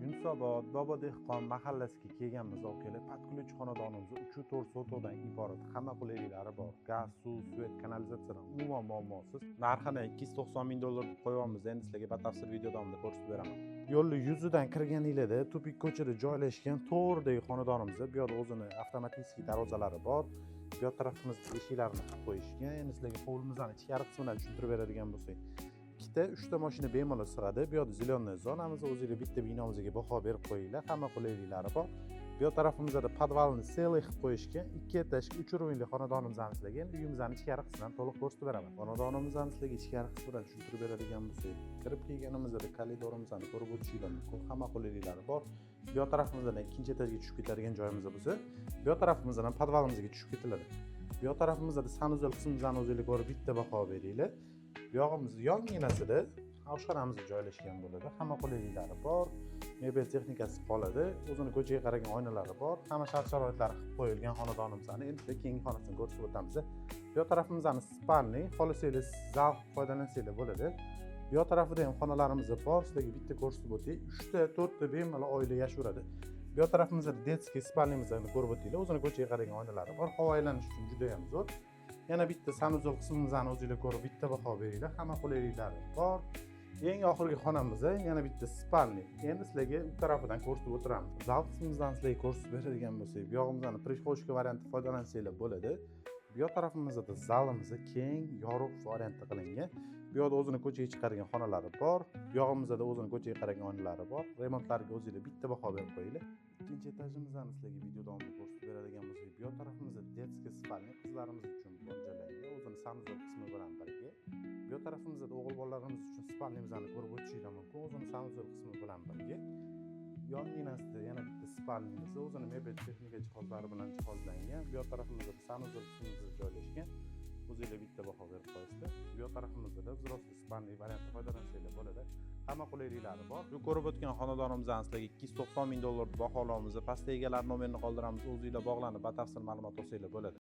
Yunusobod Bobo dehqon mahallasiga kelganmiz aka. Patkuluvchi xonadonimiz 3-4 sotodan iborat. Hamma qulayliklari bor. Gaz, suv, svet, kanalizatsiyadan umuman muammosiz. Narxini $290,000 deb qo'yamiz. Endi sizlarga batafsil video davomida ko'rsatib beraman. Yo'lni yuzidan kirganinglarda tupik ko'chada joylashgan to'g'ridagi xonadonimizda bu yerda o'zini avtomatik darvozalari bor. Bu yer tarafimizda eshiklarni qilib qo'yishgan. Endi sizlarga hovlimizni ichkari qismini tushuntirib beradigan bo'lsak, 2-3 mashina bemalol sig'adi. Bu yerda zilonniy zonamiz, o'zingizga bitta binomizga baho berib qo'yinglar. Hamma qulayliklari bor. Bu yer tarafimizda podvalni seley qilib qo'yishgan. 2 etajli 3 o'rinli xonadonimizni sizlarga endi uyimizning ichkari qismidan to'liq ko'rsatib beraman. Xonadonimizni sizlarga ichkari qismidan tushuntirib beradigan bo'lsak, kirib kelganimizda koridorimizni ko'rib o'tishinglar mumkin. Hamma qulayliklari bor. Bu yer tarafimizdan 2 etajga tushib ketadigan joyimiz bo'lsa, bu yer tarafimizdan podvalimizga tushib ketiladi. Bu yer tarafimizda sanuzel qismimizni o'zingizlar ko'rib bitta baho beringlar. Bu yog'imiz yonginasida oshxonamiz joylashgan bo'ladi. Hamma qulayliklari bor. Mebel texnikasi qoladi. O'zini ko'chaga qaragan oynalari bor. Hamma shart-sharoitlari qilib qo'yilgan xonadonimizning endi keyingi xonasini ko'rsatib o'tamiz. Bu yer tarafimizdan spalni, xohlasangiz zal foydalansanglar bo'ladi. Bu yer tarafida ham xonalarimiz bor. Sizlarga bitta ko'rsatib o'tay. 3 ta, 4 ta bemalol oila yashayveradi. Bu yer tarafimizda detskiy spalnimizni ko'rib o'tinglar. O'zini ko'chaga qaragan oynalari bor. Havo aylanish uchun juda ham zo'r. Yana bitta sanuzel qismimizni o'zingizlar ko'rib bitta baho beringlar. Hamma qulayliklari bor. Eng oxirgi xonamiz yana bitta spalni. Endi sizlarga u tarafidan ko'rsatib o'tiramiz. Zal qismimizdan sizlarga ko'rsatib beradigan bo'lsak, bu yog'imizdan prishvoshka varianti foydalansanglar bo'ladi. Bu yoq tarafimizda zalimiz keng, yorug' variantda qilingan. Bu yoqda o'zini ko'chaga chiqargan xonalari bor. Bu yog'imizda o'zini ko'chaga qaragan oynalari bor. Remontlarga o'zingizlar bitta baho berib qo'yinglar. Ikkinchi etajimizdan sizlarga video davomida ko'rsatib beradigan bo'lsak, bu yoq tarafimizda detskiy spalni qizlarimiz uchun mo'ljallangan. O'zini sanuzel qismi bilan birga. Bu yoq tarafimizda o'g'il bolalarimiz uchun spalnimizni ko'rib o'tishinglar mumkin. O'zini sanuzel qismi bilan birga. Yonginasida yana bitta spalnimiz, o'zini mebel texnika jihozlari bilan jihozlangan. Bu yoq tarafimizda sanuzel qismimiz joylashgan. O'zingizlar bitta baho berib qo'yasizlar. Bu yoq tarafimizda взрослый spalni variantda foydalansanglar bo'ladi. Hamma qulayliklari bor. Bu ko'rib o'tgan xonadonimizdan sizlarga $290,000 deb baholaymiz. Pastda egalar nomerini qoldiramiz. O'zingizlar bog'lanib batafsil ma'lumot olsanglar bo'ladi.